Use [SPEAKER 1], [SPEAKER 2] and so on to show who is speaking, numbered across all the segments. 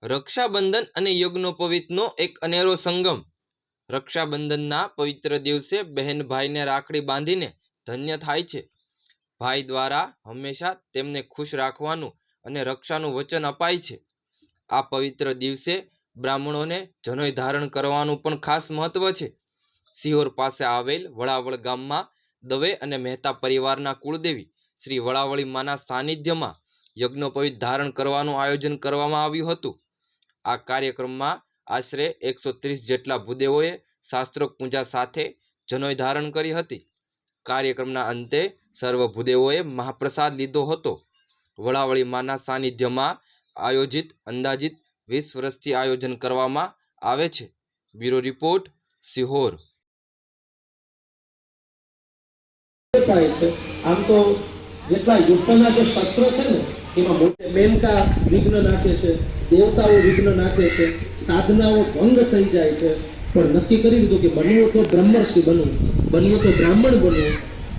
[SPEAKER 1] રક્ષાબંધન અને યજ્ઞોપવીતનો એક અનેરો સંગમ। રક્ષાબંધનના પવિત્ર દિવસે બહેન ભાઈને રાખડી બાંધીને ધન્ય થાય છે। ભાઈ દ્વારા હંમેશા તેમને ખુશ રાખવાનું અને રક્ષાનું વચન અપાય છે। આ પવિત્ર દિવસે બ્રાહ્મણોને જનોઈ ધારણ કરવાનું પણ ખાસ મહત્વ છે। સિહોર પાસે આવેલ વળાવળ ગામમાં દવે અને મહેતા પરિવારના કુળદેવી શ્રી વળાવળી માના સાનિધ્યમાં યજ્ઞોપવીત ધારણ કરવાનું આયોજન કરવામાં આવ્યું હતું। આ કાર્યક્રમમાં આશરે 130 જેટલા ભૂદેવોએ શાસ્ત્રોક્ત પૂજા સાથે જનોઈ ધારણ કરી હતી। કાર્યક્રમના અંતે સર્વ ભૂદેવોએ મહાપ્રસાદ લીધો હતો। વળાવળી માના સાનિધ્યમાં આયોજિત અંદાજિત 20 વર્ષથી આયોજન કરવામાં આવે છે। Bureau report, Sihor.
[SPEAKER 2] આમ તો જેટલા યુદ્ધના જે શસ્ત્રો છે ને એમાં મોટે મેનકા વિઘ્ન નાખે છે, દેવતાઓ વિઘ્ન નાખે છે, સાધનાઓ ભંગ થઈ જાય છે, પણ નક્કી કરી દીધું કે બનવું તો બ્રહ્મર્ષિ બનવું, બનવું તો બ્રાહ્મણ બનવું।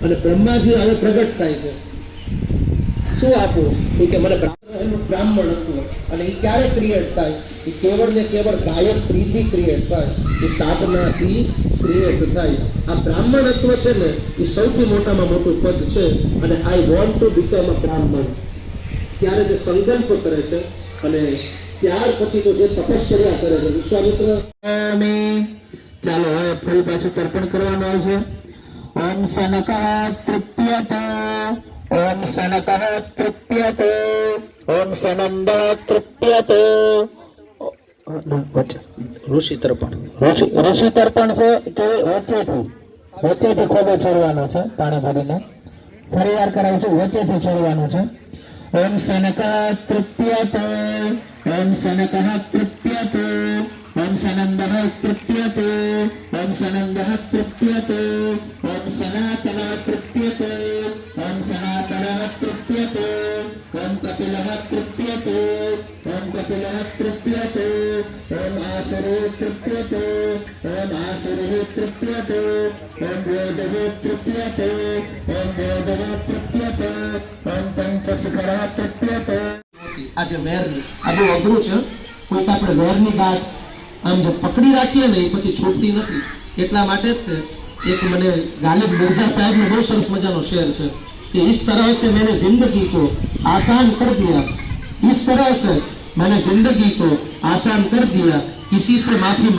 [SPEAKER 2] અને બ્રહ્માજી હવે પ્રગટ થાય છે। શું આપવું? તો કે મને બ્રાહ્મણ હતું। અને એ ક્યારે ક્રિએટ થાય? એ કેવળ ને કેવળ ગાયત્રીથી ક્રિએટ થાય, એ સાધનાથી ક્રિએટ થાય। આ બ્રાહ્મણત્વ છે ને એ સૌથી મોટામાં મોટું પદ છે। અને I want to become a બ્રાહ્મણ ત્યારે જે સંકલ્પ કરે છે અને ત્યાર પછી તો જે તપશ્ચર્યા કરે છે વિશ્વામિત્ર। ચાલો હવે ફરી પાછું તર્પણ કરવાનું આવશે। ઓમ સનક તૃપ્યત, ઓમ સનક તૃપ્યત, ઓમ સનંદ તૃપ્યત। ઋષિ તર્પણ, ઋષિ તર્પણ છે કે વચ્ચેથી ખોબો છોડવાનો છે પાણી ભરીને। ફરી વાર કરાવું છું, વચ્ચેથી છોડવાનું છે। ઓમ સનક તૃપ્યત, ઓમ સનક તૃપ્યત, ઓમ સનંદ તૃપ્યત, ઓમ સનંદ તૃપ્યત, ઓમ સનાતન તૃપ્યત, ઓમ સનાતન તૃપ્યત, ઓમ કપિલ તૃપ્યત, ઓમ કપિલ તૃપ્યત, ઓમ આસુરે તૃપ્યત, ઓમ આસુરે તૃપ્યત, ઓમ વેદવે તૃપ્યત, ઓમ વેદવે તૃપ્યત, ઓમ પંચશિખર તૃપ્યત। આજે વેરની આ બહુ અઘરું છે। કોઈક આપણે વેરની ગાંઠ આમ જો પકડી રાખીએ ને એ પછી છૂટતી નથી। એટલા માટે જ એક મને ગાલિબ મિર્ઝા સાહેબનો બહુ સરસ મજાનો શેર છે कि इस तरह से मैंने जिंदगी को आसान कर दिया, इस तरह से मैंने जिंदगी को आसान कर दिया, किसी से माफी